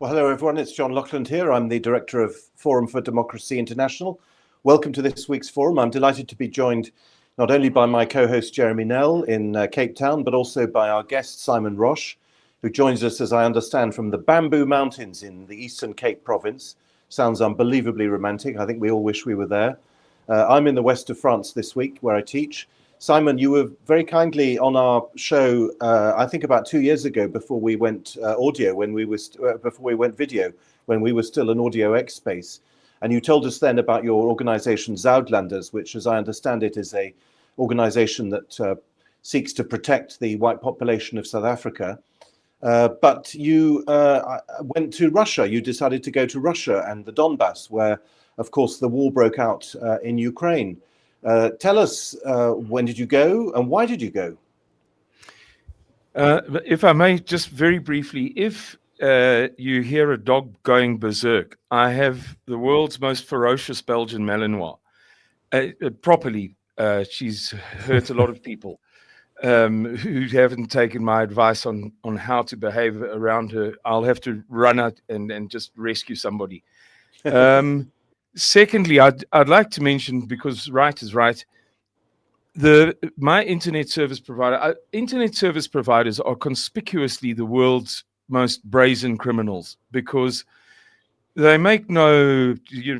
Well, hello, everyone. It's John Lockland here. I'm the director of Forum for Democracy International. Welcome to this week's forum. I'm delighted to be joined not only by my co-host Jeremy Nell in Cape Town, but also by our guest Simon Roche, who joins us, as I understand, from the Bamboo Mountains in the Eastern Cape province. Sounds unbelievably romantic. I think we all wish we were there. I'm in the west of France this week, where I teach. Simon, you were very kindly on our show, I think about 2 years ago, before we went audio, before we went video, when we were still an Audio X space. And you told us then about your organization Zuidlanders, which, as I understand it, is a organization that seeks to protect the white population of South Africa. But you went to Russia. You decided to go to Russia and the Donbass, where, of course, the war broke out in Ukraine. Tell us, when did you go and why did you go? If I may, just very briefly, if you hear a dog going berserk, I have the world's most ferocious Belgian Malinois. Properly, she's hurt a lot of people who haven't taken my advice on how to behave around her. I'll have to run out and just rescue somebody. Secondly, I'd like to mention, because right is right, my internet service provider, internet service providers are conspicuously the world's most brazen criminals, because they make no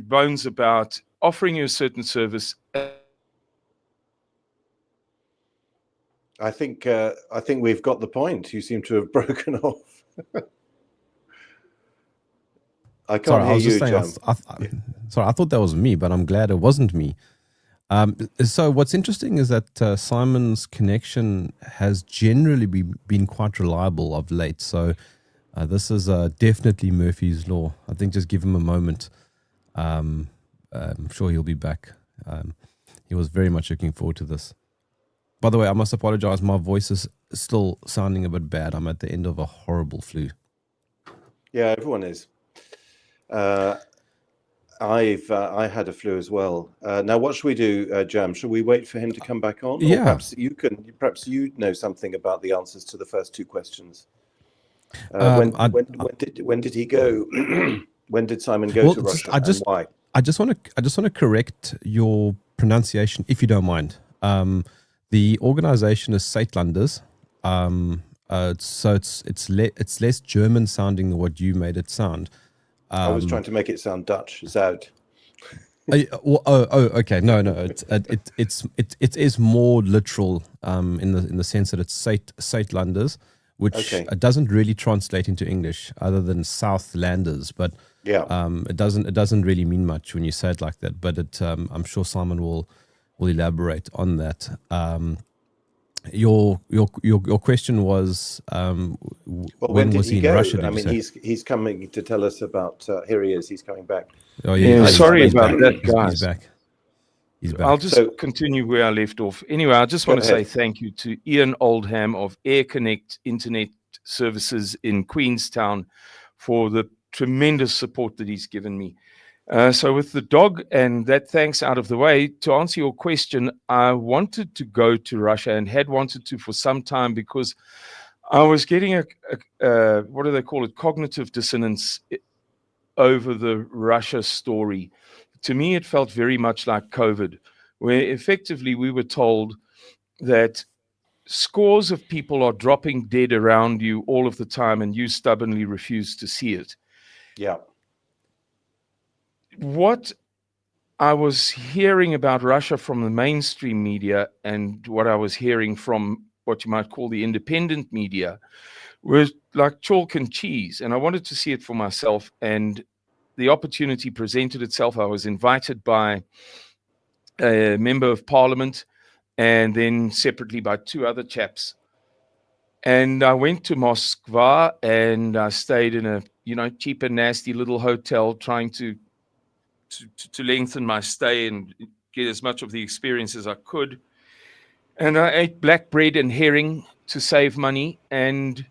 bones about offering you a certain service. I think we've got the point. You seem to have broken off. I can't hear you, Jam. Sorry, I thought that was me, but I'm glad it wasn't me. So what's interesting is that Simon's connection has generally been quite reliable of late. So this is definitely Murphy's Law. I think just give him a moment. I'm sure he'll be back. He was very much looking forward to this. By the way, I must apologize. My voice is still sounding a bit bad. I'm at the end of a horrible flu. Yeah, everyone is. I had a flu as well. Now, what should we do, Jam? Should we wait for him to come back on? Yeah. Or perhaps you know something about the answers to the first two questions. When did he go? When did Simon go to Russia and why? I just want to correct your pronunciation, if you don't mind. The organization is Zuidlanders. So it's less German sounding than what you made it sound. I was trying to make it sound Dutch. Zout. Okay. No. It is more literal in the sense that it's Zuidlanders, which doesn't really translate into English other than Southlanders. But it doesn't really mean much when you say it like that. But I'm sure Simon will elaborate on that. Your question was when was he in Russia? I mean, he's coming to tell us about. Here he is. He's coming back. Oh yeah. Sorry about that, guys. He's back. I'll just continue where I left off. Anyway, I just want to say thank you to Ian Oldham of Air Connect Internet Services in Queenstown for the tremendous support that he's given me. So with the dog and that thanks out of the way, to answer your question, I wanted to go to Russia and had wanted to for some time because I was getting a what do they call it, cognitive dissonance over the Russia story. To me, it felt very much like COVID, where effectively we were told that scores of people are dropping dead around you all of the time and you stubbornly refuse to see it. Yeah. What I was hearing about Russia from the mainstream media and what I was hearing from what you might call the independent media was like chalk and cheese. And I wanted to see it for myself. And the opportunity presented itself. I was invited by a member of parliament and then separately by two other chaps. And I went to Moskva and I stayed in a, cheap and nasty little hotel trying to lengthen my stay and get as much of the experience as I could. And I ate black bread and herring to save money. And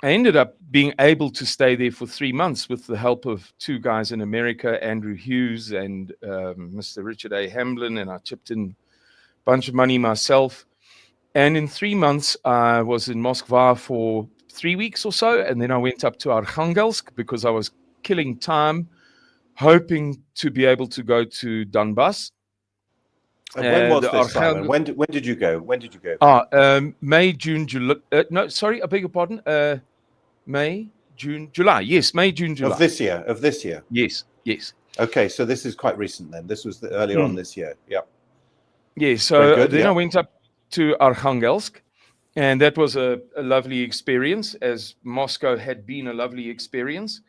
I ended up being able to stay there for 3 months with the help of two guys in America, Andrew Hughes and Mr. Richard A. Hamblin. And I chipped in a bunch of money myself. And in 3 months, I was in Moskva for 3 weeks or so, and then I went up to Arkhangelsk because I was killing time, hoping to be able to go to Donbass. And when was the this, Simon? Arkhangel- When did you go? When did you go? May, June, July. No, sorry, I beg your pardon. May, June, July. Yes, May, June, July. Of this year. Of this year. Yes, yes. Okay, so this is quite recent then. This was earlier on this year. Yeah. Yeah. So then I went up to Arkhangelsk, and that was a lovely experience, as Moscow had been a lovely experience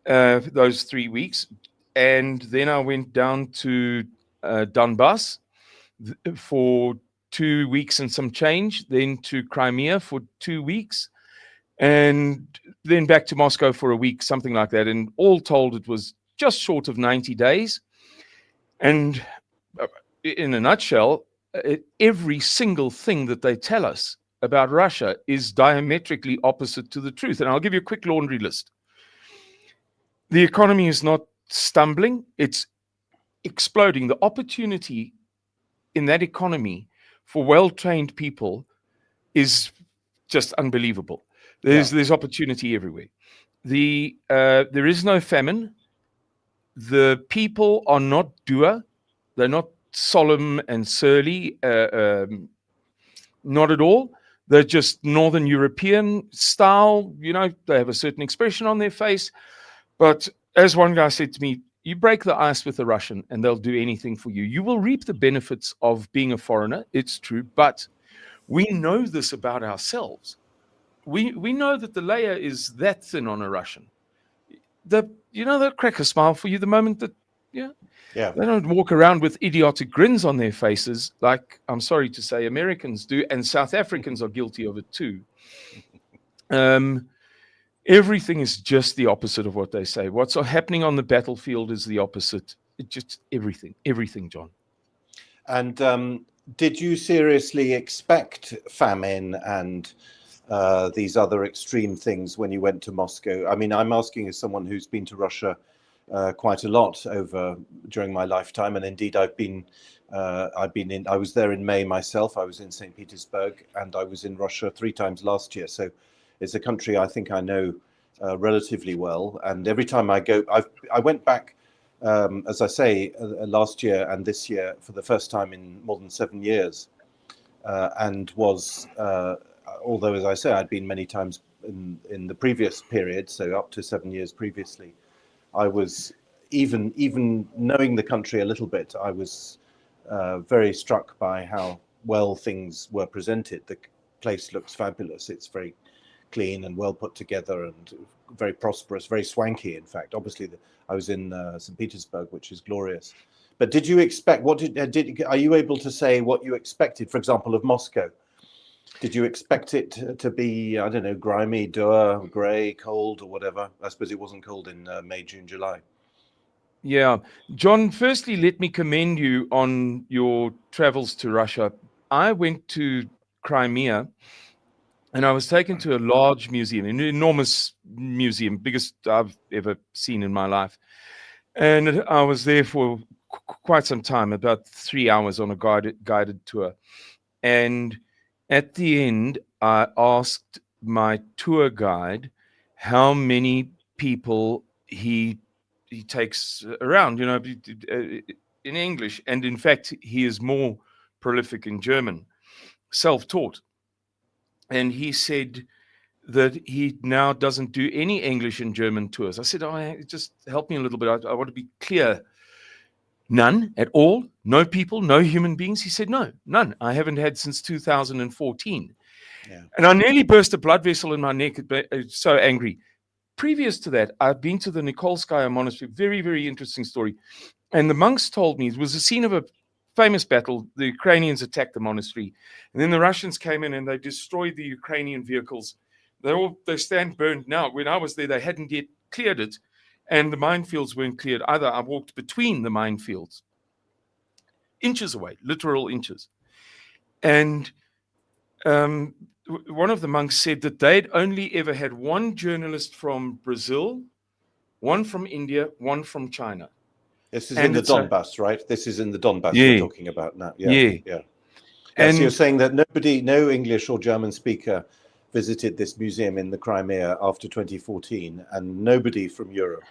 those 3 weeks. And then I went down to Donbass for 2 weeks and some change, then to Crimea for 2 weeks, and then back to Moscow for a week, something like that. And all told, it was just short of 90 days. And in a nutshell, every single thing that they tell us about Russia is diametrically opposite to the truth. And I'll give you a quick laundry list. The economy is not stumbling, it's exploding. The opportunity in that economy for well-trained people is just unbelievable. There's opportunity everywhere. There is no famine. The people are not dour. They're not solemn and surly. Not at all. They're just Northern European style. You know, they have a certain expression on their face. But as one guy said to me, you break the ice with a Russian and they'll do anything for you. You will reap the benefits of being a foreigner. It's true. But we know this about ourselves. We know that the layer is that thin on a Russian. They'll crack a smile for you the moment that, they don't walk around with idiotic grins on their faces like, I'm sorry to say, Americans do, and South Africans are guilty of it too. Everything is just the opposite of what they say. What's happening on the battlefield is the opposite. Just everything, John. And did you seriously expect famine and these other extreme things when you went to Moscow? I mean, I'm asking as someone who's been to Russia quite a lot during my lifetime, and indeed I was there in May myself. I was in St. Petersburg, and I was in Russia 3 times last year. So it's a country I think I know relatively well. And every time I go, I went back, as I say, last year and this year for the first time in more than 7 years, and was. Although, as I say, I'd been many times in the previous period, so up to 7 years previously, I was, even knowing the country a little bit, I was very struck by how well things were presented. The place looks fabulous. It's very clean and well put together and very prosperous, very swanky, in fact. Obviously, I was in St. Petersburg, which is glorious. But did you expect, are you able to say what you expected, for example, of Moscow? Did you expect it to be, I don't know, grimy, dour, grey, cold, or whatever? I suppose it wasn't cold in May, June, July. Yeah. John, firstly, let me commend you on your travels to Russia. I went to Crimea, and I was taken to a large museum, an enormous museum, biggest I've ever seen in my life. And I was there for quite some time, about 3 hours on a guided tour. And at the end, I asked my tour guide how many people he takes around, in English. And in fact, he is more prolific in German, self-taught. And he said that he now doesn't do any English and German tours. I said, just help me a little bit. I want to be clear. None at all? No people, no human beings? He said, no, none. I haven't had since 2014. Yeah. And I nearly burst a blood vessel in my neck, so angry. Previous to that, I've been to the Nikolskaya monastery. Very, very interesting story. And the monks told me it was the scene of a famous battle. The Ukrainians attacked the monastery. And then the Russians came in and they destroyed the Ukrainian vehicles. They stand burned now. When I was there, they hadn't yet cleared it. And the minefields weren't cleared either. I walked between the minefields, inches away, literal inches. And one of the monks said that they'd only ever had one journalist from Brazil, one from India, one from China. This is in the Donbass, right? This is in the Donbass we're talking about now. Yeah. And so you're saying that no English or German speaker visited this museum in the Crimea after 2014, and nobody from Europe,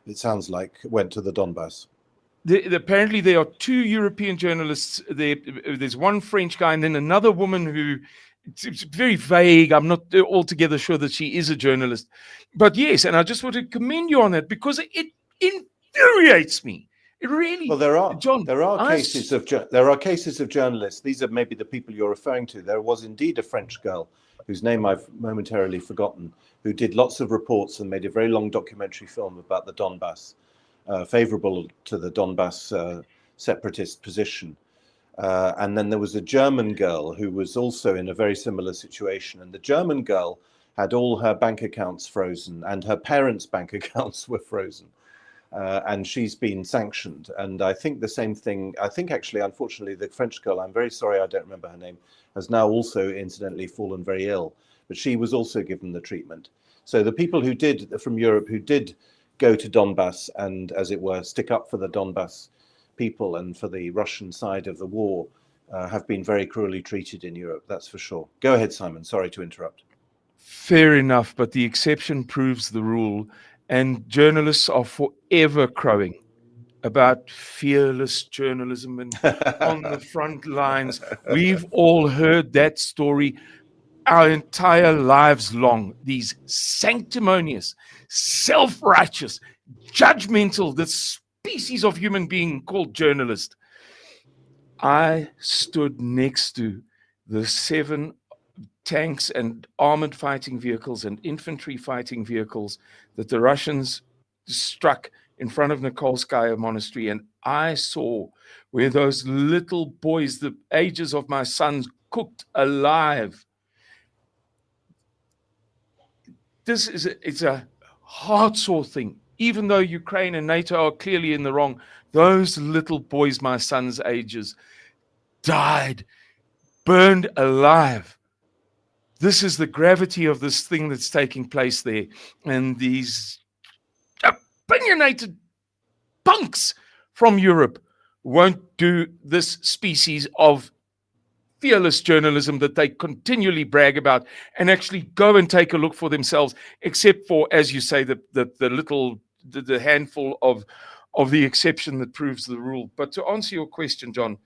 it sounds like, went to the Donbass. Apparently, there are 2 European journalists there. There's one French guy, and then another woman who it's very vague. I'm not altogether sure that she is a journalist. But yes, and I just want to commend you on that because it infuriates me. It really. Well, there are John, cases of journalists. These are maybe the people you're referring to. There was indeed a French girl whose name I've momentarily forgotten, who did lots of reports and made a very long documentary film about the Donbass, favorable to the Donbass separatist position. And then there was a German girl who was also in a very similar situation. And the German girl had all her bank accounts frozen and her parents' bank accounts were frozen. And she's been sanctioned. And I think the same thing, I think actually, unfortunately, the French girl, I'm very sorry, I don't remember her name, has now also incidentally fallen very ill, but she was also given the treatment. So the people who did, from Europe, who did go to Donbass and, as it were, stick up for the Donbass people and for the Russian side of the war, have been very cruelly treated in Europe, that's for sure. Go ahead, Simon, sorry to interrupt. Fair enough, but the exception proves the rule. And journalists are forever crowing about fearless journalism and on the front lines. We've all heard that story our entire lives long. These sanctimonious, self-righteous, judgmental, the species of human being called journalist. I stood next to the 7 tanks and armored fighting vehicles and infantry fighting vehicles that the Russians struck in front of Nikolskaya Monastery. And I saw where those little boys, the ages of my sons, cooked alive. It's a heart-sore thing. Even though Ukraine and NATO are clearly in the wrong, those little boys, my sons' ages, died, burned alive. This is the gravity of this thing that's taking place there. And these opinionated punks from Europe won't do this species of fearless journalism that they continually brag about and actually go and take a look for themselves, except for, as you say, the handful of the exception that proves the rule. But to answer your question, John,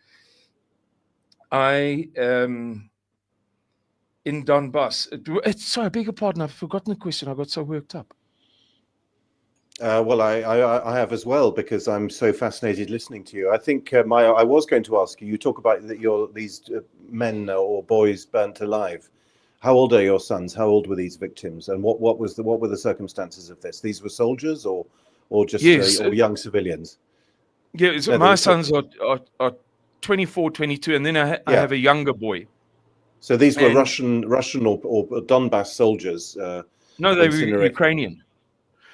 in Donbass. Sorry, I beg your pardon. I've forgotten the question. I got so worked up. Well, I have as well, because I'm so fascinated listening to you. I think I was going to ask you. You talk about that these men or boys burnt alive. How old are your sons? How old were these victims? And what were the circumstances of this? These were soldiers or just or young civilians? Yeah, so my sons are 24, 22, and then I have a younger boy. So these were Russian or Donbass soldiers? No, they were Ukrainian.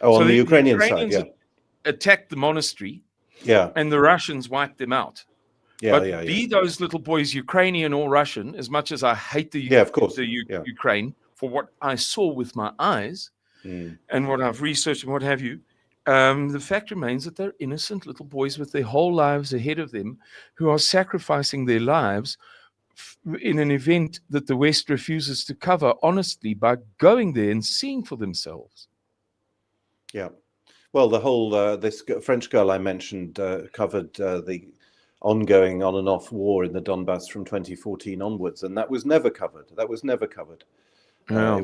Oh, so on the Ukrainian side, yeah. Attacked the monastery, yeah, and the Russians wiped them out. Yeah, but be those little boys Ukrainian or Russian, as much as I hate Ukraine for what I saw with my eyes and what I've researched and what have you, the fact remains that they're innocent little boys with their whole lives ahead of them who are sacrificing their lives in an event that the West refuses to cover honestly by going there and seeing for themselves. Yeah. Well, the whole, this French girl I mentioned covered the ongoing on and off war in the Donbass from 2014 onwards, and that was never covered. It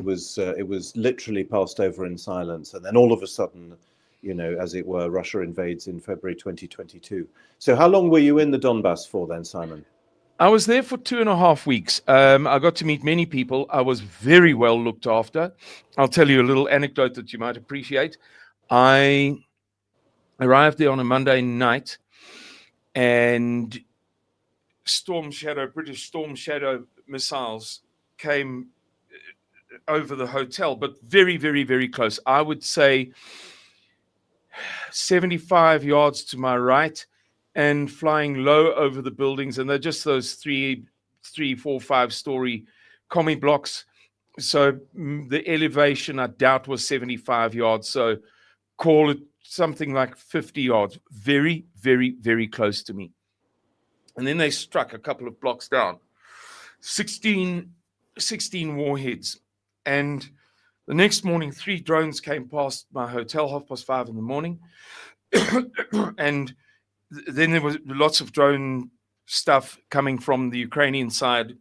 was literally passed over in silence. And then all of a sudden, as it were, Russia invades in February 2022. So how long were you in the Donbass for then, Simon? I was there for 2.5 weeks. I got to meet many people. I was very well looked after. I'll tell you a little anecdote that you might appreciate. I arrived there on a Monday night, and British Storm Shadow missiles came over the hotel, but very, very, very close. I would say 75 yards to my right, and flying low over the buildings. And they're just those 3, 4, 5-story commie blocks. So the elevation, I doubt, was 75 yards. So call it something like 50 yards. Very, very, very close to me. And then they struck a couple of blocks down. 16 warheads. And the next morning, 3 drones came past my hotel, 5:30 in the morning. And then there was lots of drone stuff coming from the Ukrainian side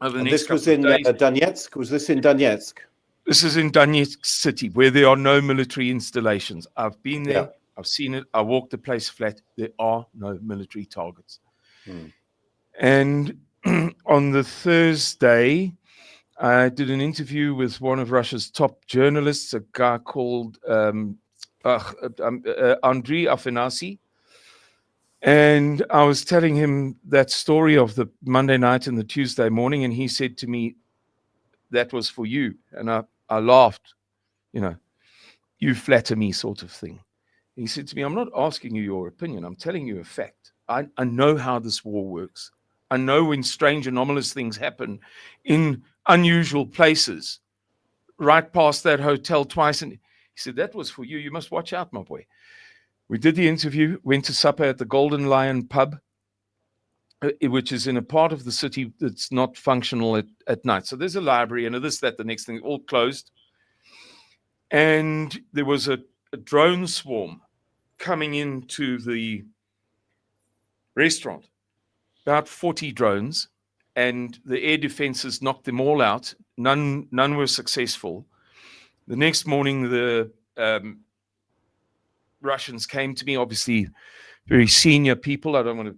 over the And next this was couple in of days. Donetsk? Was this in Donetsk? This is in Donetsk city, where there are no military installations. I've been there. Yeah. I've seen it. I walked the place flat. There are no military targets. Hmm. And on the Thursday, I did an interview with one of Russia's top journalists, a guy called Andriy Afanasy. And I was telling him that story of the Monday night and the Tuesday morning, and he said to me, "That was for you." And I laughed, "You flatter me," sort of thing. He said to me, "I'm not asking you your opinion. I'm telling you a fact. I know how this war works. I know when strange, anomalous things happen in unusual places. Right past that hotel twice." And he said, "That was for you. You must watch out, my boy." We did the interview, went to supper at the Golden Lion pub, which is in a part of the city that's not functional at night. So there's a library and this, that, the next thing, all closed. And there was a drone swarm coming into the restaurant, about 40 drones, and the air defenses knocked them all out. None were successful. The next morning, the Russians came to me, obviously very senior people. I don't want to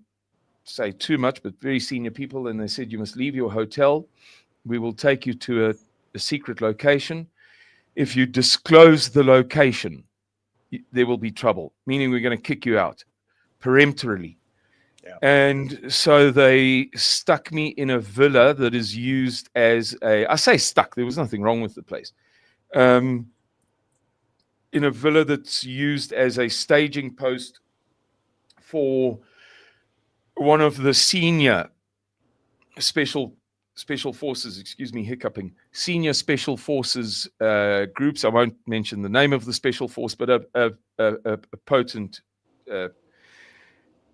say too much, but very senior people. And they said, "You must leave your hotel. We will take you to a secret location. If you disclose the location, there will be trouble, meaning we're going to kick you out peremptorily." Yeah. And so they stuck me in a villa that is used as I say stuck, there was nothing wrong with the place. In a villa that's used as a staging post for one of the senior special forces, senior special forces groups. I won't mention the name of the special force, but a potent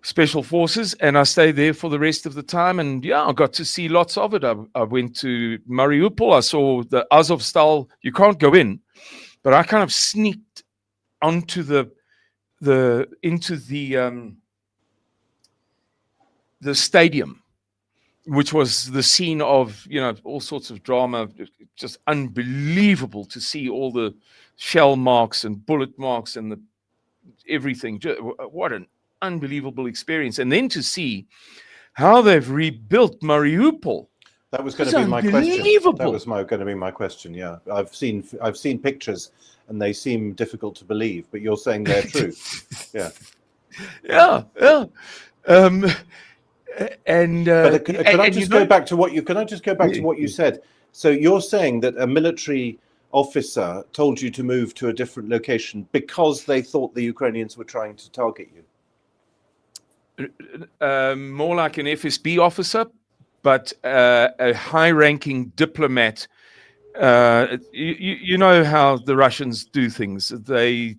special forces. And I stayed there for the rest of the time. And yeah, I got to see lots of it. I went to Mariupol. I saw the Azovstal. You can't go in, but I kind of sneaked onto the stadium, which was the scene of all sorts of drama. Just unbelievable to see all the shell marks and bullet marks and everything. What an unbelievable experience! And then to see how they've rebuilt Mariupol. That was going to be my question. That was going to be my question. Yeah, I've seen pictures, and they seem difficult to believe. But you're saying they're true. Yeah. Yeah. But can I just go back to what you said? So you're saying that a military officer told you to move to a different location because they thought the Ukrainians were trying to target you? More like an FSB officer, but a high-ranking diplomat. You know how the Russians do things. He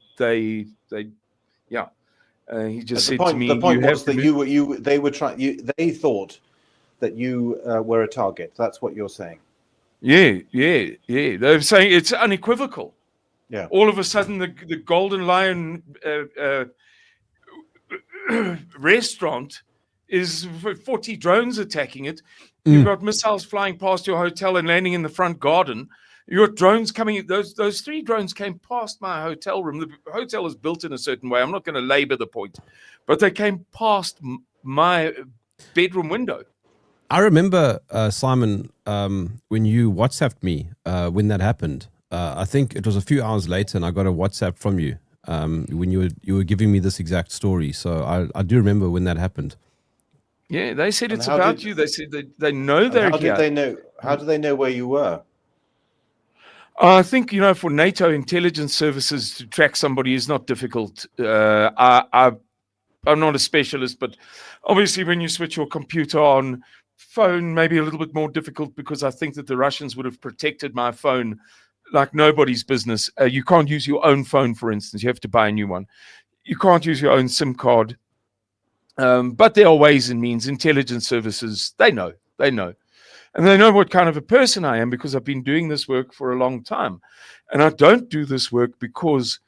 just said to me, "The point was that they thought that you were a target." That's what you're saying. Yeah. They're saying it's unequivocal. Yeah. All of a sudden, the Golden Lion restaurant is 40 drones attacking it. You've got missiles flying past your hotel and landing in the front garden. You've got drones coming. Those 3 drones came past my hotel room. The hotel is built in a certain way. I'm not going to labor the point, but they came past my bedroom window. I remember, Simon, when you WhatsApped me when that happened. I think it was a few hours later, and I got a WhatsApp from you when you were giving me this exact story. So I do remember when that happened. Yeah, they said it's about you. They said they know they're here. How did they know where you were? I think, for NATO intelligence services to track somebody is not difficult. I'm not a specialist, but obviously when you switch your computer on, phone maybe a little bit more difficult, because I think that the Russians would have protected my phone like nobody's business. You can't use your own phone, for instance. You have to buy a new one. You can't use your own SIM card. But there are ways and means. Intelligence services, they know. And they know what kind of a person I am because I've been doing this work for a long time. And I don't do this work because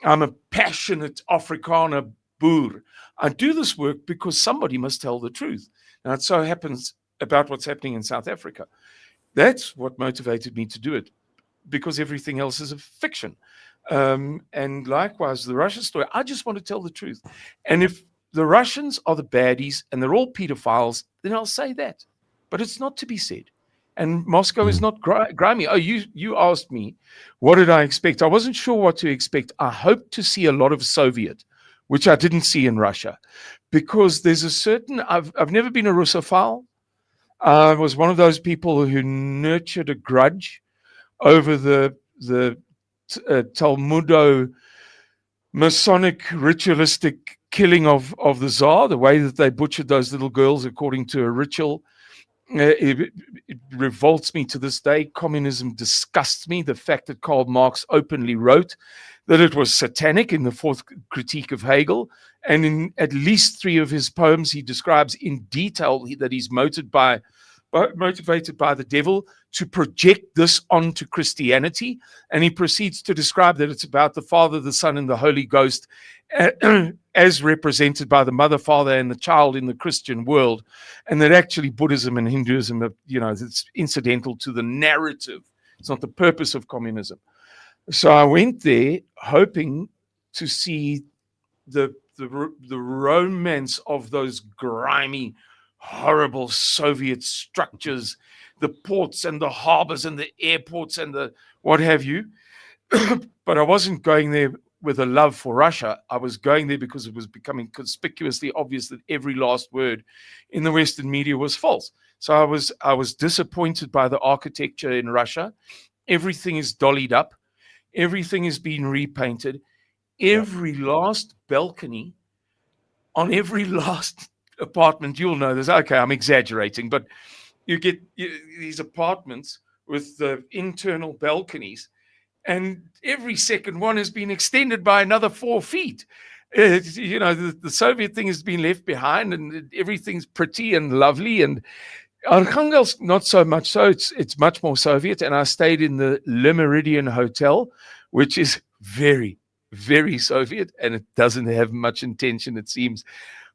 I'm a passionate Afrikaner boer. I do this work because somebody must tell the truth. Now, it so happens about what's happening in South Africa. That's what motivated me to do it, because everything else is a fiction. And likewise, the Russia story, I just want to tell the truth. And if the Russians are the baddies and they're all pedophiles, then I'll say that. But it's not to be said. And Moscow is not grimy. Oh, you asked me, what did I expect? I wasn't sure what to expect. I hoped to see a lot of Soviet, which I didn't see in Russia, because there's a certain, I've never been a Russophile. I was one of those people who nurtured a grudge over the Talmudo Masonic ritualistic killing of the Tsar, the way that they butchered those little girls according to a ritual. It revolts me to this day. Communism disgusts me. The fact that Karl Marx openly wrote that it was satanic in the fourth critique of Hegel, and in at least 3 of his poems, he describes in detail that he's motivated by the devil to project this onto Christianity. And he proceeds to describe that it's about the Father, the Son, and the Holy Ghost as represented by the mother, father, and the child in the Christian world. And that actually Buddhism and Hinduism are, it's incidental to the narrative. It's not the purpose of communism. So I went there hoping to see the romance of those grimy, horrible Soviet structures, the ports and the harbors and the airports and the what have you. But I wasn't going there with a love for Russia. I was going there because it was becoming conspicuously obvious that every last word in the Western media was false. So I was disappointed by the architecture in Russia. Everything is dollied up. Everything is being repainted. Every last balcony on every last apartment, you'll know this. Okay, I'm exaggerating, but you get these apartments with the internal balconies, and every second one has been extended by another 4 feet. The Soviet thing has been left behind, and everything's pretty and lovely. And Arkhangelsk, not so much so. It's much more Soviet. And I stayed in the Le Méridien Hotel, which is very, very Soviet, and it doesn't have much intention, it seems,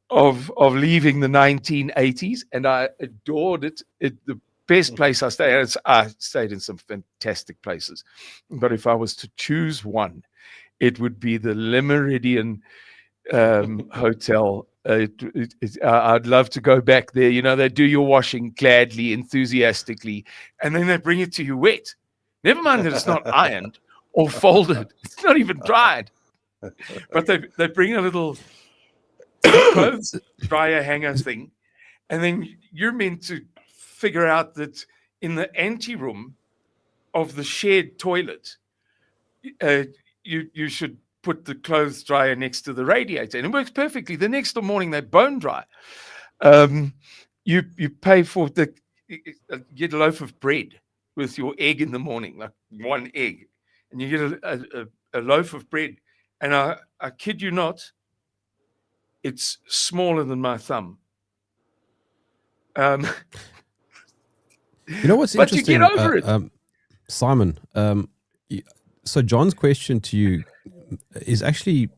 of leaving the 1980s. And I adored it. The best place I stayed in some fantastic places, but if I was to choose one, it would be the Le Méridien Hotel. I'd love to go back there. They do your washing gladly, enthusiastically, and then they bring it to you wet. Never mind that it's not ironed or folded. It's not even dried. But they bring a little clothes dryer hanger thing, and then you're meant to figure out that in the anteroom of the shared toilet, you should put the clothes dryer next to the radiator, and it works perfectly. The next morning they bone dry. You pay for get a loaf of bread with your egg in the morning, like 1 egg, and you get a loaf of bread, and I kid you not, it's smaller than my thumb. What's but interesting? You get over it. Simon, so John's question to you is actually,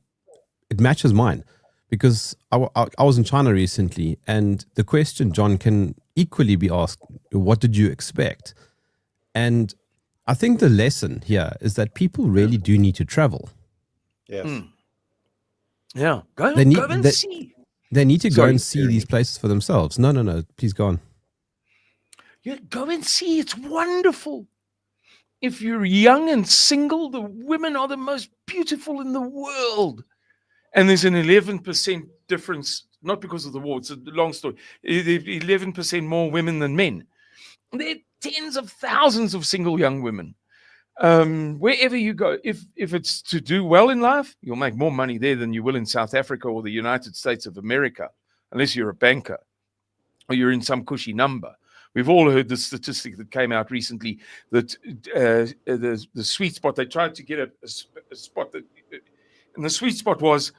it matches mine, because I was in China recently, and the question, John, can equally be asked, what did you expect? And I think the lesson here is that people really do need to travel. Yes. Yeah. Go and see. They need to go and see these places for themselves. No. Please go on. Yeah, go and see. It's wonderful. If you're young and single, the women are the most beautiful in the world. And there's an 11% difference, not because of the war, it's a long story. 11% more women than men. There are tens of thousands of single young women. Wherever you go, if it's to do well in life, you'll make more money there than you will in South Africa or the United States of America, unless you're a banker or you're in some cushy number. We've all heard the statistic that came out recently that the sweet spot, they tried to get a spot that, and the sweet spot was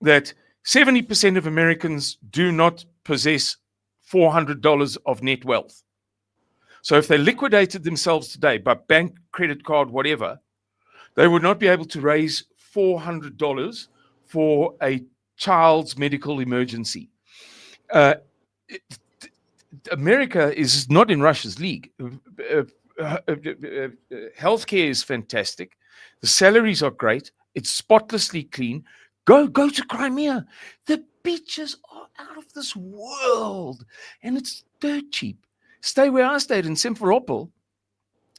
that 70% of Americans do not possess $400 of net wealth. So if they liquidated themselves today by bank, credit card, whatever, they would not be able to raise $400 for a child's medical emergency. America is not in Russia's league. Healthcare is fantastic. The salaries are great. It's spotlessly clean. Go to Crimea. The beaches are out of this world, and it's dirt cheap. Stay where I stayed in Simferopol.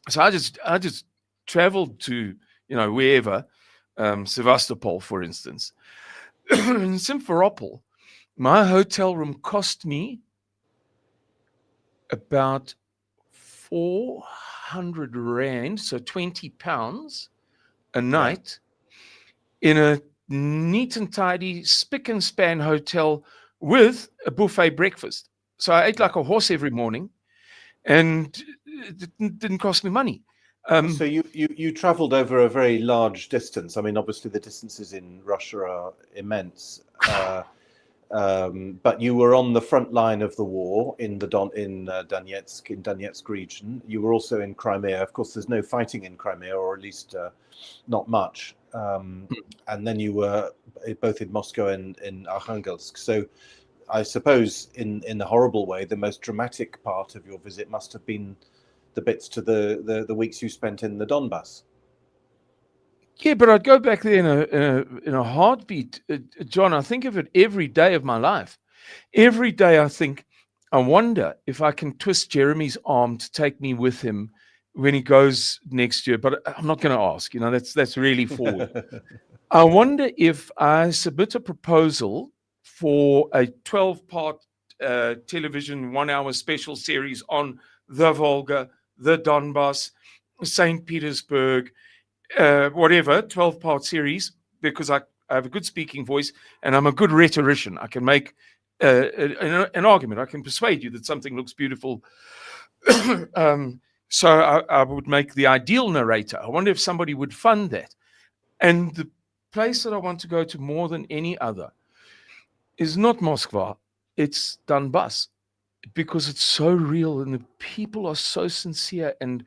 So I just traveled to wherever, Sevastopol, for instance. In Simferopol, my hotel room cost me about 400 rand, so 20 pounds a night, in a neat and tidy spick and span hotel with a buffet breakfast. So I ate like a horse every morning, and it didn't cost me money. So you traveled over a very large distance. I mean, obviously the distances in Russia are immense. But you were on the front line of the war in Donetsk region. You were also in Crimea. Of course, there's no fighting in Crimea, or at least not much. And then you were both in Moscow and in Arkhangelsk. So I suppose in the horrible way, the most dramatic part of your visit must have been the bits to the weeks you spent in the Donbass. Yeah, but I'd go back there in a heartbeat, John. I think of it every day of my life. Every day I think, I wonder if I can twist Jeremy's arm to take me with him when he goes next year. But I'm not going to ask. That's really forward. I wonder if I submit a proposal for a 12-part television 1-hour special series on the Volga, the Donbass, St. Petersburg, whatever, 12-part series, because I have a good speaking voice and I'm a good rhetorician. I can make an argument. I can persuade you that something looks beautiful. So I would make the ideal narrator. I wonder if somebody would fund that. And the place that I want to go to more than any other is not Moscow, it's Donbass, because it's so real and the people are so sincere, and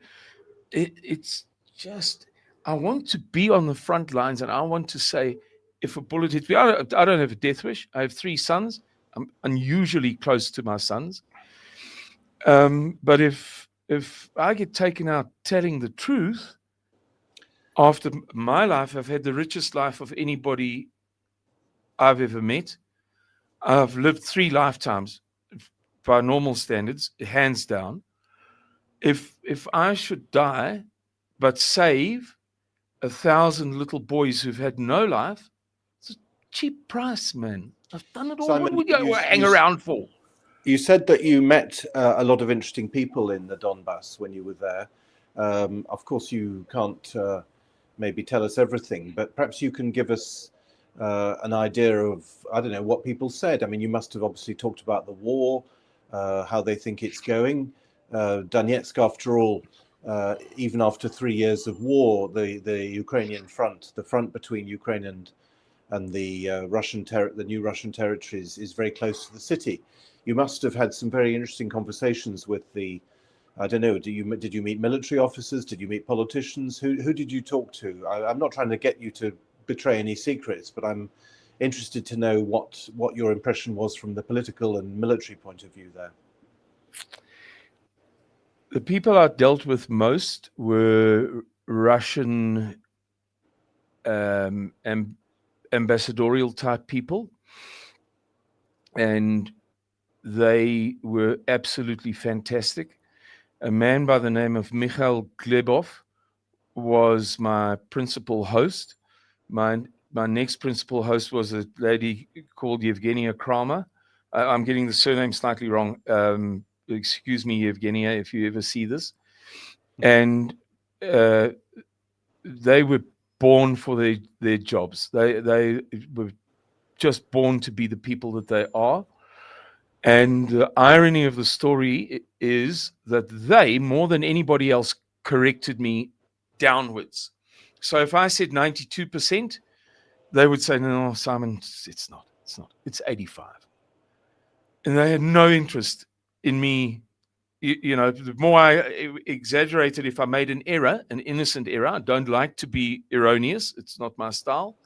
it's just, I want to be on the front lines, and I want to say, if a bullet hits me, I don't have a death wish. I have 3 sons. I'm unusually close to my sons. But if I get taken out telling the truth, after my life, I've had the richest life of anybody I've ever met. I've lived 3 lifetimes by normal standards, hands down. If I should die, but save 1,000 little boys who've had no life, it's a cheap price, man. I've done it all. Simon, what do we hang around for? You said that you met a lot of interesting people in the Donbass when you were there. Of course, you can't maybe tell us everything, but perhaps you can give us an idea of, I don't know, what people said. I mean, you must have obviously talked about the war, how they think it's going. Donetsk, after all, even after 3 years of war, the Ukrainian front, the front between Ukraine and the new Russian territories, is very close to the city. You must have had some very interesting conversations with the, I don't know, did you meet military officers? Did you meet politicians? Who did you talk to? I'm not trying to get you to betray any secrets, but I'm interested to know what your impression was from the political and military point of view there. The people I dealt with most were Russian ambassadorial type people, and they were absolutely fantastic. A man by the name of Mikhail Glebov was my principal host. My next principal host was a lady called Yevgenia Kramer. I'm getting the surname slightly wrong. Excuse me, Yevgenia, if you ever see this. And they were born for their jobs. They were just born to be the people that they are. And the irony of the story is that they, more than anybody else, corrected me downwards. So if I said 92%, they would say, no, Simon, it's not. It's 85. And they had no interest in me the more I exaggerated, if I made an error, an innocent error, I don't like to be erroneous. It's not my style.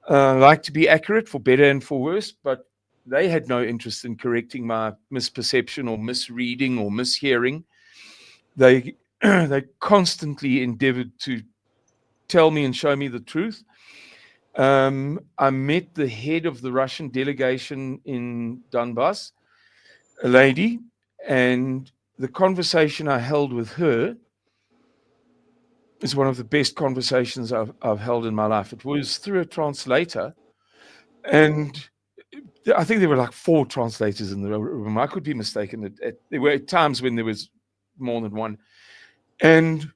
I like to be accurate for better and for worse, but they had no interest in correcting my misperception or misreading or mishearing. They constantly endeavored to tell me and show me the truth. I met the head of the Russian delegation in Donbass, a lady, and the conversation I held with her is one of the best conversations I've held in my life. It was through a translator, and I think there were like 4 translators in the room. I could be mistaken. There were times when there was more than one. And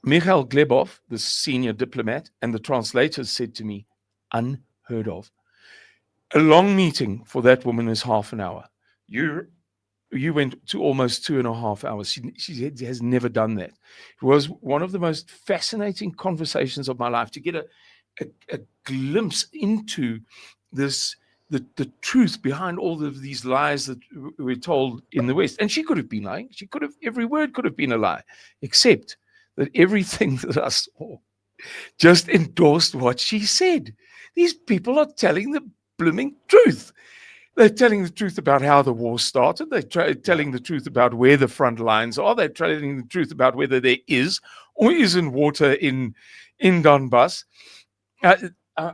Mikhail Glebov, the senior diplomat, and the translators said to me, unheard of. A long meeting for that woman is half an hour. You went to almost 2.5 hours. She has never done that. It was one of the most fascinating conversations of my life to get a glimpse into this, the truth behind all of these lies that we're told in the West. And she could have been lying. Every word could have been a lie, except that everything that I saw just endorsed what she said. These people are telling the blooming truth. They're telling the truth about how the war started. They're telling the truth about where the front lines are. They're telling the truth about whether there is or isn't water in Donbass. I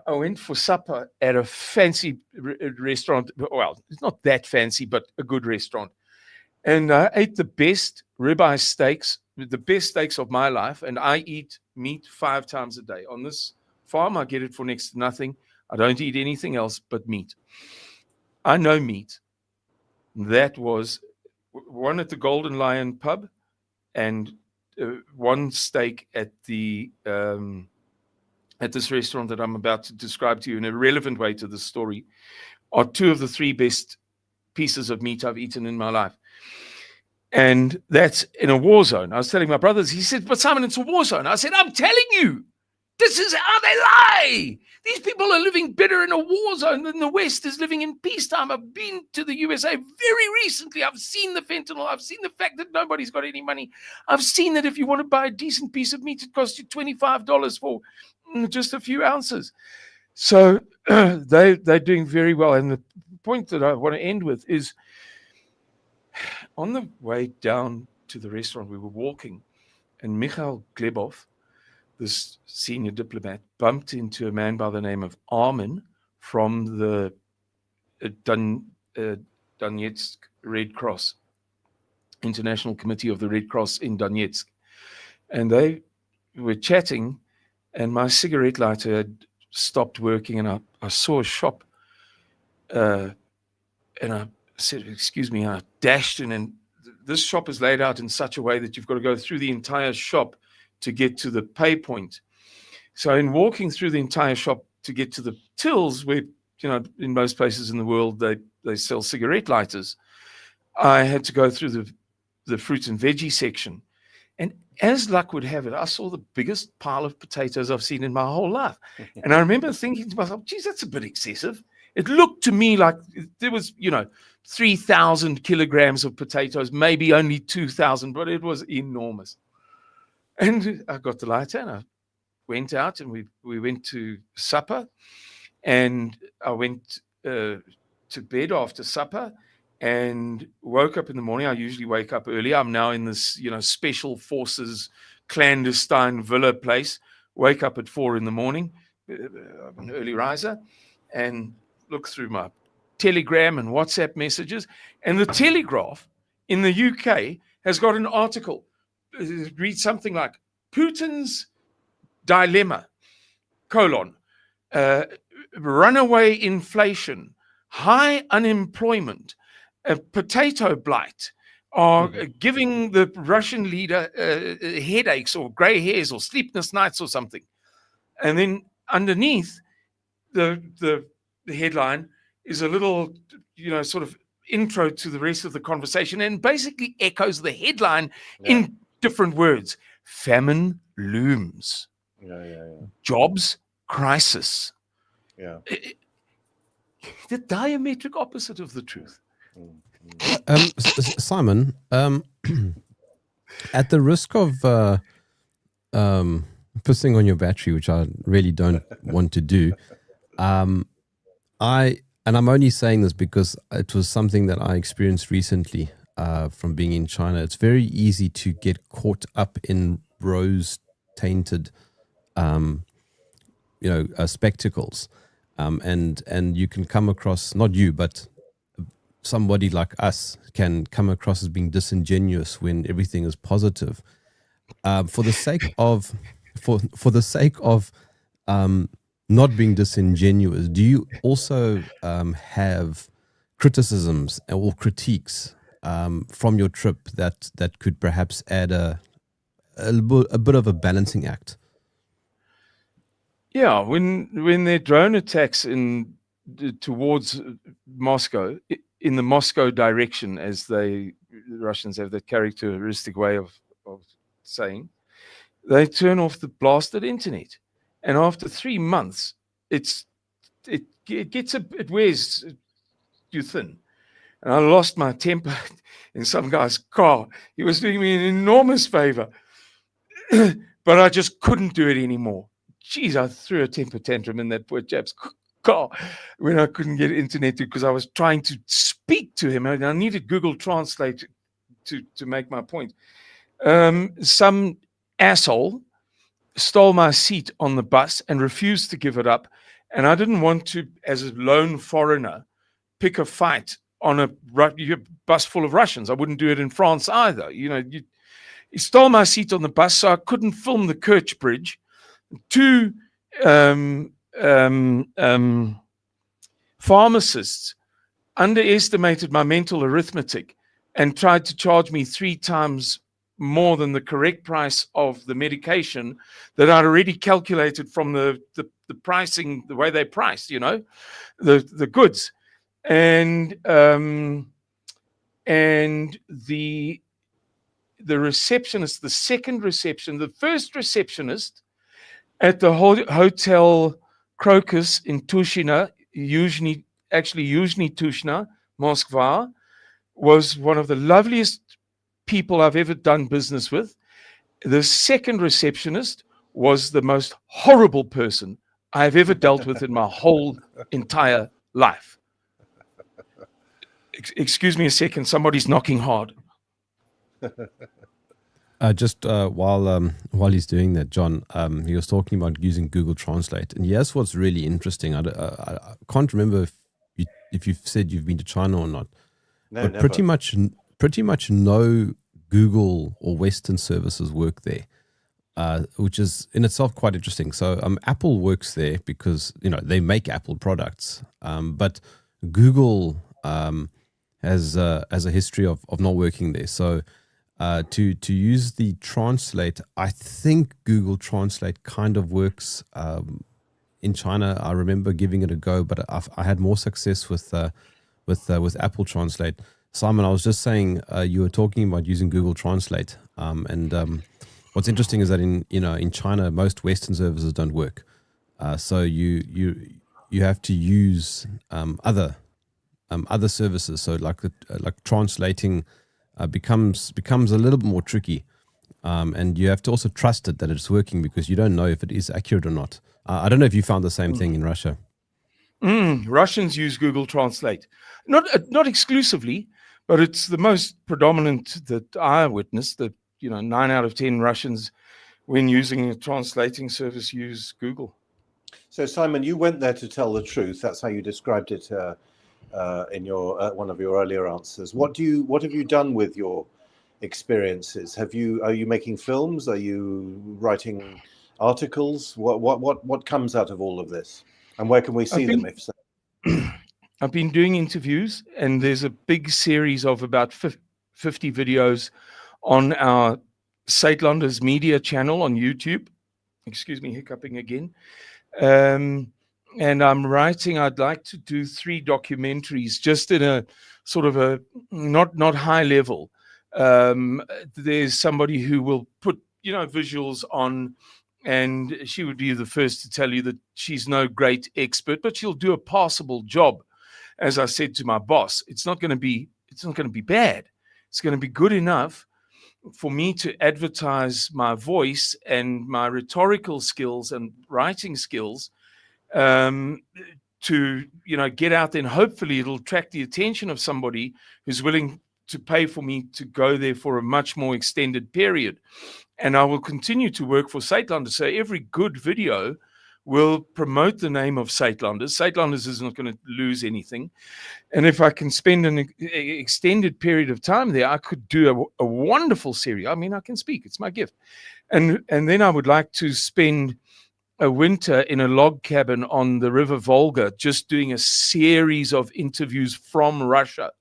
went for supper at a fancy restaurant. Well, it's not that fancy, but a good restaurant. And I ate the best ribeye steaks, the best steaks of my life. And I eat meat 5 times a day. On this farm, I get it for next to nothing. I don't eat anything else but meat. I know meat. That was one at the Golden Lion pub and one steak at this restaurant that I'm about to describe to you in a relevant way to the story are 2 of the 3 best pieces of meat I've eaten in my life. And that's in a war zone. I was telling my brothers, he said, but Simon, it's a war zone. I said, I'm telling you, this is how they lie. These people are living better in a war zone than the West is living in peacetime. I've been to the USA very recently. I've seen the fentanyl. I've seen the fact that nobody's got any money. I've seen that if you want to buy a decent piece of meat, it costs you $25 for just a few ounces. So they're doing very well. And the point that I want to end with is on the way down to the restaurant, we were walking, and Mikhail Glebov, this senior diplomat, bumped into a man by the name of Armin from the Donetsk Red Cross, International Committee of the Red Cross in Donetsk. And they were chatting, and my cigarette lighter had stopped working, and I saw a shop, and I said, excuse me, I dashed in, and this shop is laid out in such a way that you've got to go through the entire shop to get to the pay point. So in walking through the entire shop to get to the tills where, in most places in the world, they sell cigarette lighters, I had to go through the fruit and veggie section. And as luck would have it, I saw the biggest pile of potatoes I've seen in my whole life. And I remember thinking to myself, geez, that's a bit excessive. It looked to me like there was, 3,000 kilograms of potatoes, maybe only 2,000, but it was enormous. And I got the lighter and I went out and we went to supper, and I went to bed after supper and woke up in the morning. I usually wake up early. I'm now in this, special forces clandestine villa place. Wake up at 4 in the morning. I'm an early riser, and look through my Telegram and WhatsApp messages. And the Telegraph in the UK has got an article. It reads something like Putin's dilemma, runaway inflation, high unemployment, potato blight are giving the Russian leader headaches or gray hairs or sleepless nights or something. And then underneath the headline is a little, sort of intro to the rest of the conversation, and basically echoes the headline in different words. Famine looms. Jobs crisis. The diametric opposite of the truth. Simon, at the risk of pissing on your battery, which I really don't want to do, I'm only saying this because it was something that I experienced recently from being in China. It's very easy to get caught up in rose-tainted, spectacles, and you can come across, not you, but somebody like us can come across as being disingenuous when everything is positive. For the sake of not being disingenuous, do you also have criticisms or critiques from your trip that could perhaps add a bit of a balancing act? Yeah, when there are drone attacks towards Moscow, in the Moscow direction, as the Russians have that characteristic way of saying, they turn off the blasted internet, and after 3 months, it wears you thin. And I lost my temper in some guy's car. He was doing me an enormous favor, but I just couldn't do it anymore. Geez, I threw a temper tantrum in that poor chap's car when I couldn't get internet because I was trying to speak to him. I needed Google Translate to make my point. Some asshole stole my seat on the bus and refused to give it up. And I didn't want to, as a lone foreigner, pick a fight on a bus full of Russians. I wouldn't do it in France either. He stole my seat on the bus, so I couldn't film the Kerch Bridge. 2 pharmacists underestimated my mental arithmetic and tried to charge me 3 times more than the correct price of the medication that I'd already calculated from the pricing, the way they priced, the goods. And the receptionist, the second reception, the first receptionist at the Hotel Crocus in Tushina, Yuzhny Tushna, Moskva, was one of the loveliest people I've ever done business with. The second receptionist was the most horrible person I've ever dealt with in my whole entire life. Excuse me a second, somebody's knocking hard. Just while he's doing that, John, he was talking about using Google Translate, and yes, what's really interesting, I can't remember if you've said you've been to China or not, No, but never. pretty much no Google or Western services work there, which is in itself quite interesting. So Apple works there because they make Apple products, but Google has a history of not working there. So to use the Translate, I think Google Translate kind of works in China. I remember giving it a go, but I had more success with Apple Translate. Simon, I was just saying you were talking about using Google Translate, and what's interesting is that in China most Western services don't work, so you have to use other services. So like translating becomes a little bit more tricky, and you have to also trust it that it's working because you don't know if it is accurate or not. I don't know if you found the same thing in Russia. Russians use Google Translate, not exclusively, but it's the most predominant that I witnessed. That 9 out of 10 Russians, when using a translating service, use Google. So Simon, you went there to tell the truth. That's how you described it in your one of your earlier answers. What have you done with your experiences? Are you making films? Are you writing articles? What comes out of all of this, and where can we see them if so? I've been doing interviews, and there's a big series of about 50 videos on our Saitlanders Media channel on YouTube. Excuse me, hiccuping again. And I'm writing, I'd like to do 3 documentaries just in a sort of a not high level. There's somebody who will put visuals on, and she would be the first to tell you that she's no great expert, but she'll do a passable job. As I said to my boss, it's not going to be it's not going to be bad. It's going to be good enough for me to advertise my voice and my rhetorical skills and writing skills, to, you know, get out there, and hopefully it'll attract the attention of somebody who's willing to pay for me to go there for a much more extended period. And I will continue to work for Suidlanders. So every good video will promote the name of Suidlanders. Suidlanders is not going to lose anything. And if I can spend an extended period of time there, I could do a wonderful series. I mean, I can speak. It's my gift. And then I would like to spend a winter in a log cabin on the River Volga, just doing a series of interviews from Russia.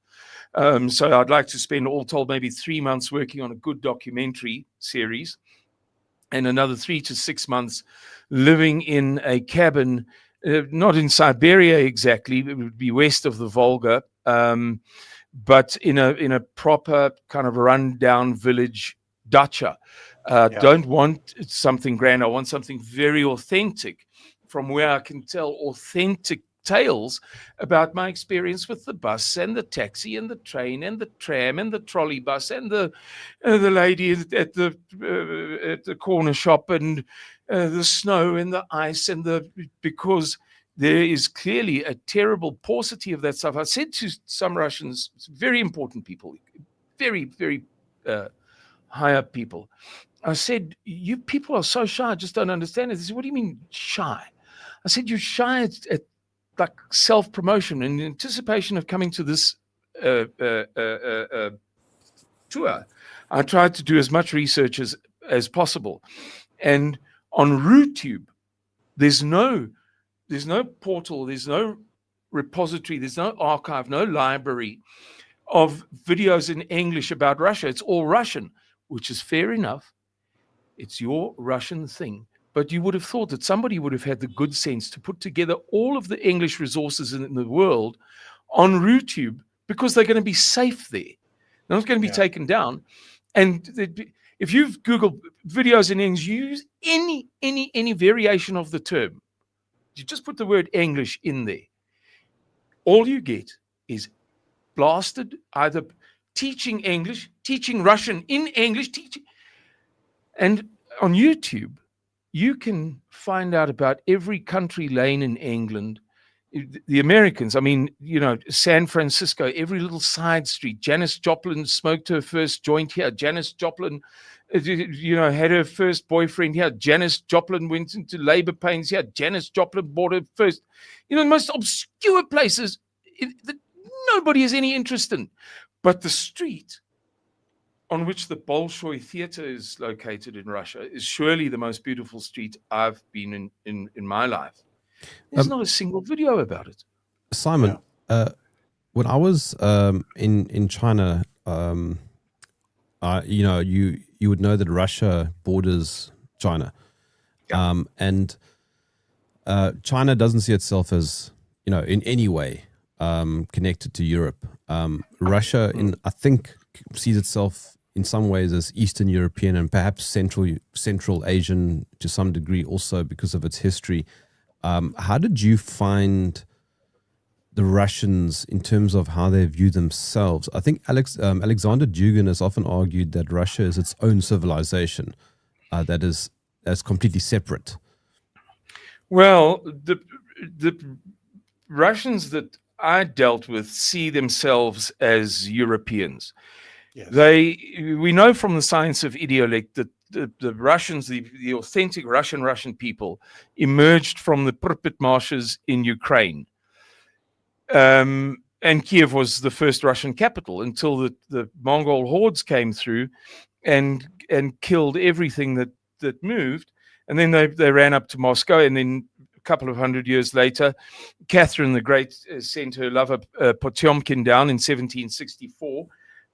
So I'd like to spend, all told, maybe 3 months working on a good documentary series, and another 3 to 6 months living in a cabin, not in Siberia exactly, it would be west of the Volga, but in a proper kind of rundown village dacha. Don't want something grand. I want something very authentic, from where I can tell authentic tales about my experience with the bus and the taxi and the train and the tram and the trolley bus and the lady at the corner shop, and the snow and the ice, and because there is clearly a terrible paucity of that stuff. I said to some Russians, very important people, very, very high up people, I said, you people are so shy, I just don't understand it. They said, what do you mean shy? I said, you're shy at like self-promotion, in anticipation of coming to this tour. I tried to do as much research as possible. And on RooTube, there's no portal, there's no repository, there's no archive, no library of videos in English about Russia. It's all Russian, which is fair enough. It's your Russian thing. But you would have thought that somebody would have had the good sense to put together all of the English resources in the world on RooTube, because they're going to be safe there. They're not going to be taken down. And if you've Googled videos in English, you use any variation of the term. You just put the word English in there. All you get is blasted, either teaching English, teaching Russian in English, teaching. And on YouTube, you can find out about every country lane in England. The Americans, I mean, you know, San Francisco, every little side street. Janis Joplin smoked her first joint here. Janis Joplin, you know, had her first boyfriend here. Janis Joplin went into labor pains here. Janis Joplin bought her first, you know, the most obscure places that nobody has any interest in. But the street on which the Bolshoi Theater is located in Russia is surely the most beautiful street I've been in my life. There's not a single video about it. Simon, when I was in China, you know, you would know that Russia borders China, and China doesn't see itself as, you know, in any way connected to Europe. Russia, I think, sees itself in some ways as Eastern European and perhaps Central Asian to some degree, also because of its history. How did you find the Russians in terms of how they view themselves? I think Alexander Dugin has often argued that Russia is its own civilization, that's completely separate. Well, the Russians that I dealt with see themselves as Europeans. Yes. We know from the science of idiolect that the Russians, the authentic Russian people, emerged from the Pripyat marshes in Ukraine. And Kiev was the first Russian capital until the Mongol hordes came through and killed everything that moved. And then they ran up to Moscow. And then a couple of 100 years later, Catherine the Great sent her lover Potyomkin down in 1764.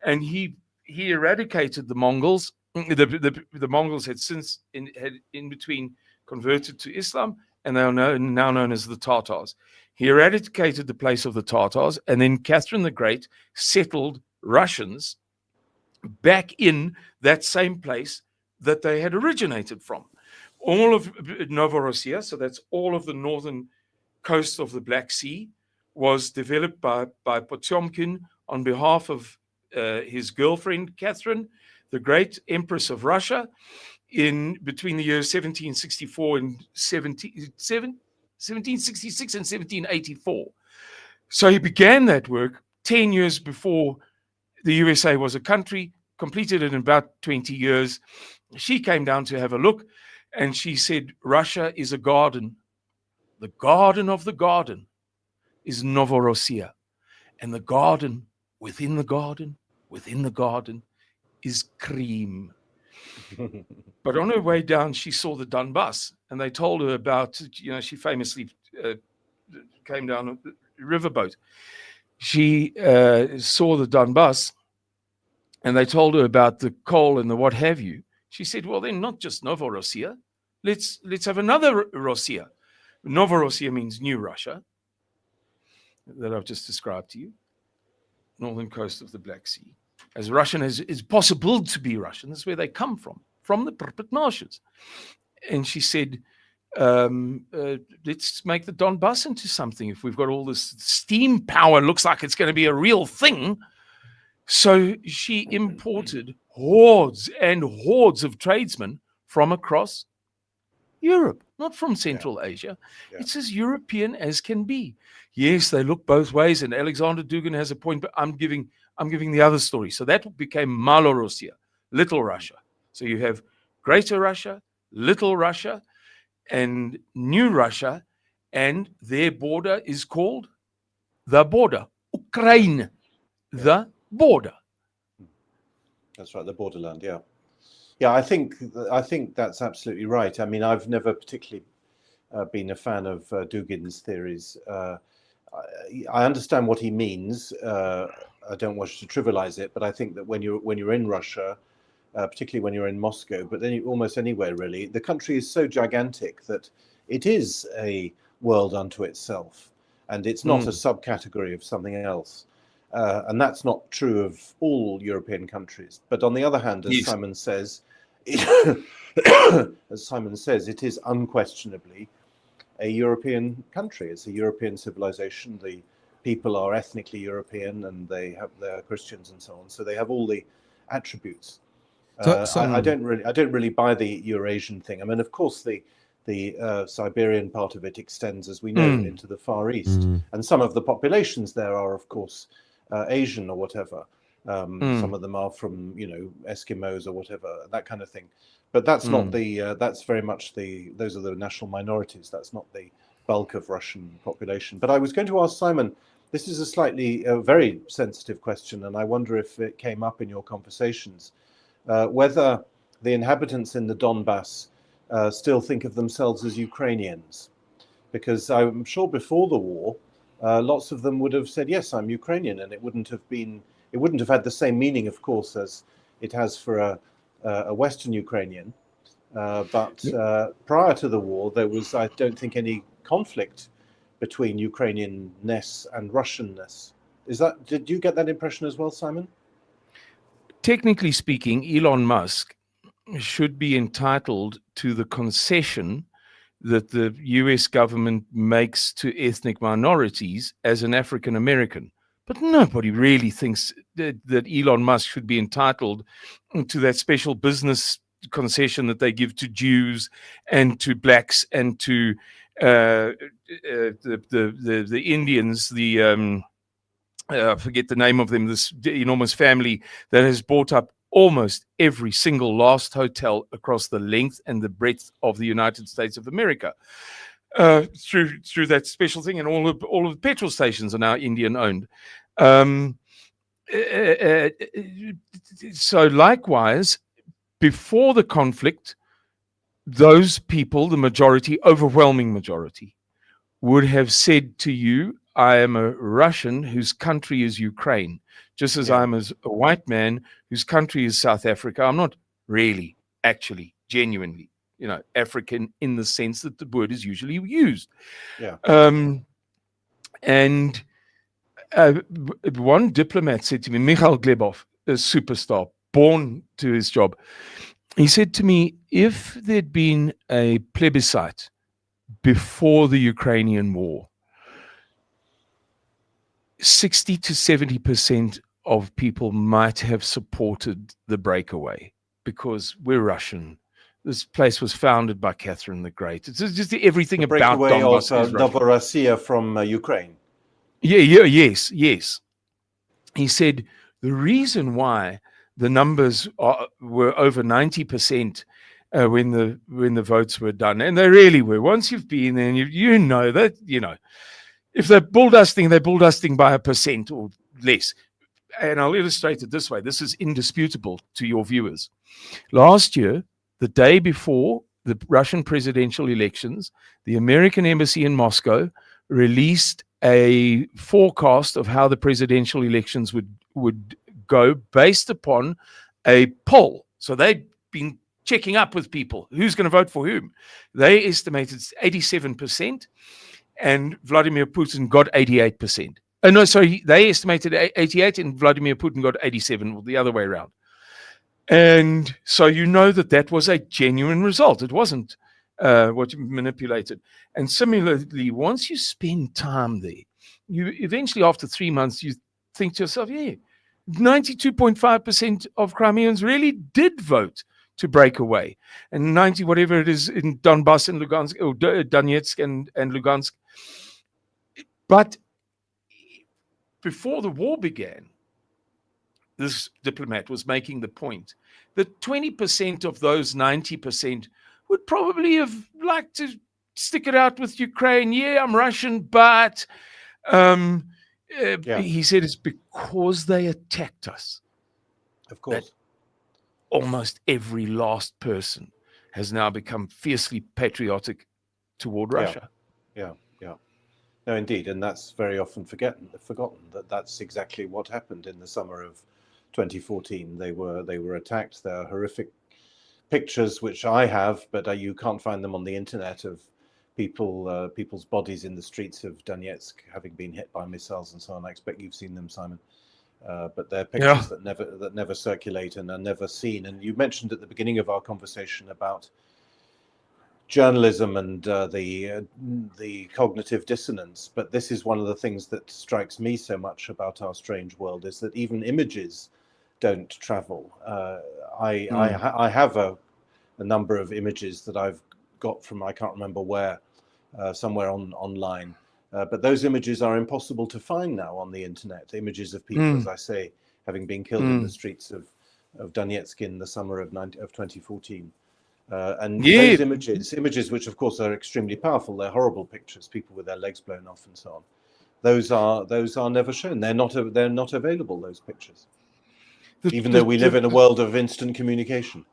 And he eradicated the Mongols. The Mongols had since in between converted to Islam, and they are now known as the Tatars. He eradicated the place of the Tatars, and then Catherine the Great settled Russians back in that same place that they had originated from. All of Novorossiya, so that's all of the northern coast of the Black Sea, was developed by Potyomkin on behalf of his girlfriend, Catherine, the great Empress of Russia, in between the years 1764 and 1766 and 1784. So he began that work 10 years before the USA was a country, completed it in about 20 years. She came down to have a look, and she said, Russia is a garden. The garden of the garden is Novorossiya. And the garden, within the garden, within the garden is cream. But on her way down, she saw the Donbass, and they told her about, she famously came down a riverboat. She saw the Donbass, and they told her about the coal and the what have you. She said, well, then not just Novorossiya. Let's have another Rossiya. Novorossiya means New Russia, that I've just described to you, northern coast of the Black Sea. As Russian as is possible to be Russian, that's where they come from the Pripyat marshes. And she said, let's make the Donbass into something. If we've got all this steam power, looks like it's going to be a real thing. So she imported hordes and hordes of tradesmen from across Europe, not from Central Asia. Yeah. It's as European as can be. Yes, they look both ways, and Alexander Dugin has a point, but I'm giving the other story. So that became Malorossiya, Little Russia. So you have Greater Russia, Little Russia, and New Russia, and their border is called the border, Ukraine, the border. That's right, the borderland, yeah. Yeah, I think that's absolutely right. I mean, I've never particularly been a fan of Dugin's theories. I understand what he means. I don't wish to trivialize it, but I think that when you're in Russia, particularly when you're in Moscow, but then almost anywhere really, the country is so gigantic that it is a world unto itself, and it's not a subcategory of something else. And that's not true of all European countries. But on the other hand, as Simon says, it is unquestionably a European country. It's a European civilization. The people are ethnically European, and they're Christians and so on. So they have all the attributes. I don't really buy the Eurasian thing. I mean, of course, the Siberian part of it extends, as we know, into the Far East, and some of the populations there are, of course, Asian or whatever. Some of them are from, Eskimos or whatever, that kind of thing. But that's not that's very much those are the national minorities. That's not the bulk of Russian population. But I was going to ask Simon, this is a very sensitive question, and I wonder if it came up in your conversations, whether the inhabitants in the Donbass still think of themselves as Ukrainians. Because I'm sure before the war, lots of them would have said, yes, I'm Ukrainian, and it wouldn't have had the same meaning, of course, as it has for a Western Ukrainian. But prior to the war, there was, I don't think, any conflict between Ukrainianness and Russianness. Did you get that impression as well, Simon? Technically speaking, Elon Musk should be entitled to the concession that the US government makes to ethnic minorities as an African American. But nobody really thinks that Elon Musk should be entitled to that special business concession that they give to Jews and to blacks and to the Indians, I forget the name of them, this enormous family that has bought up almost every single last hotel across the length and the breadth of the United States of America through that special thing, and all of the petrol stations are now Indian owned. So likewise, before the conflict, those people, the majority, overwhelming majority, would have said to you, I am a Russian whose country is Ukraine, just as I'm a white man whose country is South Africa. I'm not really, actually, genuinely, African in the sense that the word is usually used. Yeah. And one diplomat said to me, Mikhail Glebov, a superstar, born to his job, he said to me, if there'd been a plebiscite before the Ukrainian war, 60 to 70% of people might have supported the breakaway because we're Russian. This place was founded by Catherine the Great. It's just everything about breakaway Donbass of is Russian. Novorossiya from Ukraine. Yes. He said the reason why the numbers were over 90% when the votes were done, and they really were. Once you've been there, and you know that, if they're bulldusting, they're bulldusting by 1% or less. And I'll illustrate it this way. This is indisputable to your viewers. Last year, the day before the Russian presidential elections, the American embassy in Moscow released a forecast of how the presidential elections would go based upon a poll. So they'd been checking up with people who's going to vote for whom. They estimated 87%, and Vladimir Putin got 88%. No, sorry, they estimated 88 and Vladimir Putin got 87, or the other way around. And so that was a genuine result. It wasn't what you manipulated. And similarly, once you spend time there, you eventually, after 3 months, you think to yourself, 92.5% of Crimeans really did vote to break away. And 90, whatever it is, in Donbass and Lugansk, or Donetsk and Lugansk. But before the war began, this diplomat was making the point that 20% of those 90% would probably have liked to stick it out with Ukraine. Yeah, I'm Russian, but he said it's because they attacked us. Of course. Almost every last person has now become fiercely patriotic toward Russia. Yeah. No, indeed, and that's very often forgotten. That that's exactly what happened in the summer of 2014. They were attacked. There are horrific pictures which I have, but you can't find them on the internet, of people's bodies in the streets of Donetsk having been hit by missiles and so on. I expect you've seen them, Simon. But they're pictures that never circulate and are never seen. And you mentioned at the beginning of our conversation about journalism and the cognitive dissonance, but this is one of the things that strikes me so much about our strange world, is that even images don't travel. I have a number of images that I've got from, I can't remember where, somewhere online, but those images are impossible to find now on the internet. Images of people, as I say, having been killed in the streets of Donetsk in the summer of 2014. And those images which of course are extremely powerful, they're horrible pictures, people with their legs blown off and so on. Those are never shown. They're not available, those pictures. Even though we live in a world of instant communication.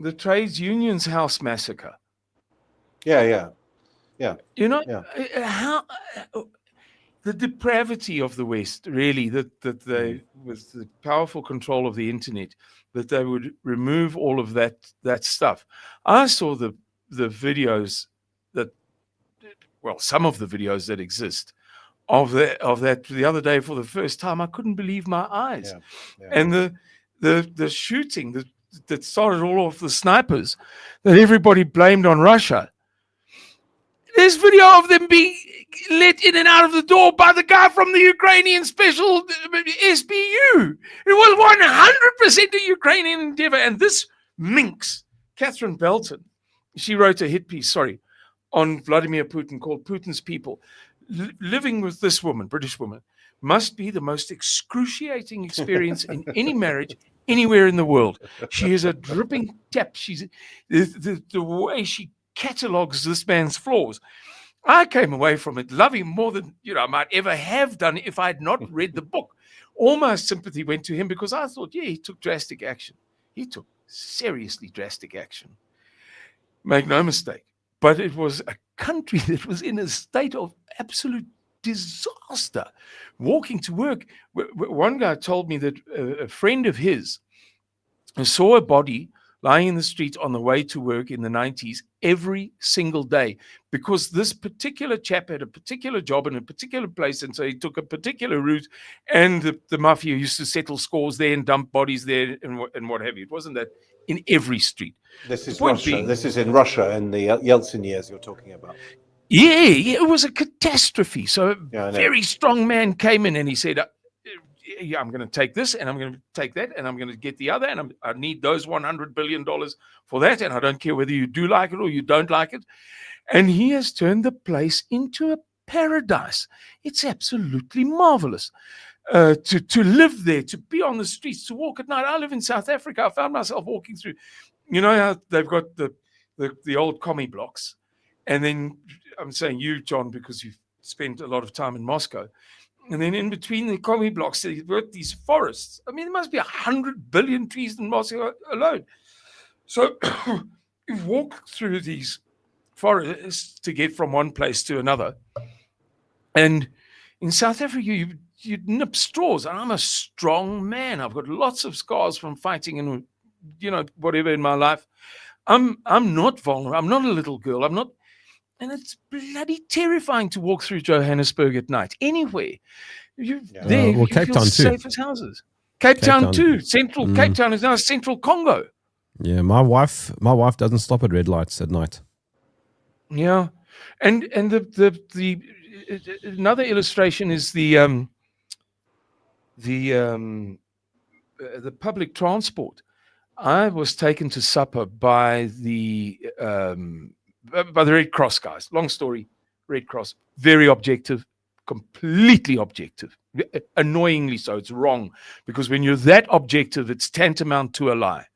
The trades unions house massacre. Yeah. How the depravity of the West, really, that they, with the powerful control of the internet, that they would remove all of that stuff. I saw the videos some of the videos that exist of that the other day for the first time. I couldn't believe my eyes. And the shooting that started all off, the snipers that everybody blamed on Russia. There's video of them being let in and out of the door by the guy from the Ukrainian special SBU. It was 100% a Ukrainian endeavor. And this minx, Catherine Belton, she wrote a hit piece, on Vladimir Putin called Putin's People. Living with this woman, British woman, must be the most excruciating experience in any marriage anywhere in the world. She is a dripping tap. She's the way she catalogs this man's flaws. I came away from it loving more than I might ever have done if I had not read the book. All my sympathy went to him because I thought, he took drastic action. He took seriously drastic action. Make no mistake. But it was a country that was in a state of absolute disaster. Walking to work, one guy told me that a friend of his saw a body lying in the street on the way to work in the 90s every single day, because this particular chap had a particular job in a particular place, and so he took a particular route, and the mafia used to settle scores there and dump bodies there and what have you. It wasn't that in every street. This is Russia. This is in Russia in the Yeltsin years you're talking about. Yeah, it was a catastrophe. So Yeah, I a know. very strong man came in and he said, yeah, I'm going to take this and I'm going to take that and I'm going to get the other and I need those $100 billion for that. And I don't care whether you do like it or you don't like it. And he has turned the place into a paradise. It's absolutely marvelous. To live there, to be on the streets, to walk at night. I live in South Africa. I found myself walking through, you know how they've got the old commie blocks. And then I'm saying you, John, because you've spent a lot of time in Moscow. And then in between the commie blocks, they've got these forests. I mean, there must be 100 billion trees in Moscow alone. So you walk through these forests to get from one place to another. And in South Africa, you nip straws. And I'm a strong man. I've got lots of scars from fighting and, whatever in my life. I'm not vulnerable. I'm not a little girl. I'm not. And it's bloody terrifying to walk through Johannesburg at night. Anywhere. There, well, you Cape feel Town too. safe as houses. Cape Town too. Central Cape Town is now central Congo. Yeah, my wife doesn't stop at red lights at night. Yeah, and the another illustration is the public transport. I was taken to supper by the Red Cross guys. Long story, Red Cross, very objective, completely objective. Annoyingly so. It's wrong because when you're that objective, it's tantamount to a lie.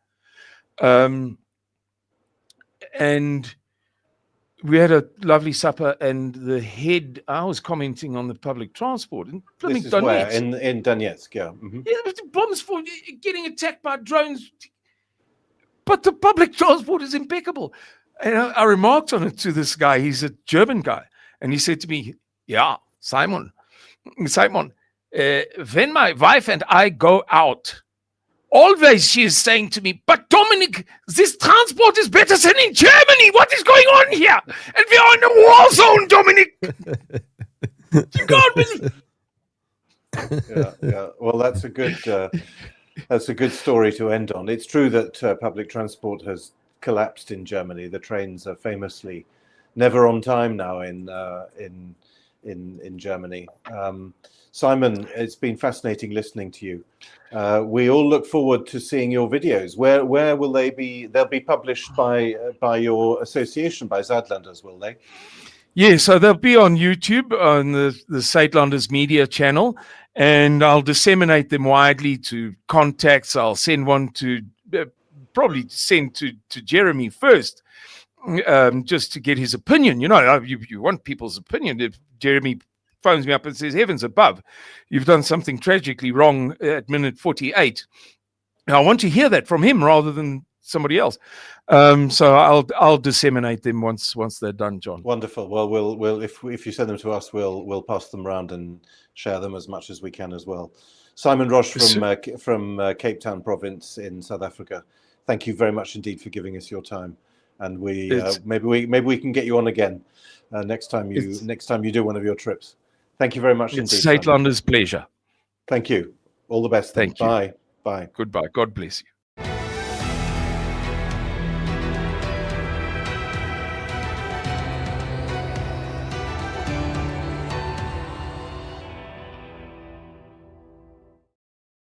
And we had a lovely supper, and I was commenting on the public transport in This is Donetsk. where? In Donetsk, yeah. Mm-hmm. Yeah, bombs for getting attacked by drones. But the public transport is impeccable. And I remarked on it to this guy. He's a German guy. And he said to me, yeah, Simon, when my wife and I go out, always she is saying to me, but Dominic, this transport is better than in Germany. What is going on here? And we are in a war zone, Dominic. You can't believe. Yeah. Well, that's a good story to end on. It's true that public transport has collapsed in Germany. The trains are famously never on time now in Germany. Simon, it's been fascinating listening to you. We all look forward to seeing your videos. Where will they be? They'll be published by your association, by Zuidlanders, will they? Yeah, so they'll be on YouTube on the Zuidlanders media channel, and I'll disseminate them widely to contacts. I'll send one to probably send to Jeremy first, just to get his opinion. You want people's opinion. If Jeremy phones me up and says, heavens above, you've done something tragically wrong at minute 48. I want to hear that from him rather than somebody else. So I'll disseminate them once they're done, John. Wonderful. Well, we'll if you send them to us, we'll pass them around and share them as much as we can as well. Simon Roche from Cape Town province in South Africa. Thank you very much indeed for giving us your time. And maybe we can get you on again next time you do one of your trips. Thank you very much indeed. It's Zuidlanders' pleasure. Thank you. All the best. Thank you. Bye. Bye. Goodbye. God bless you.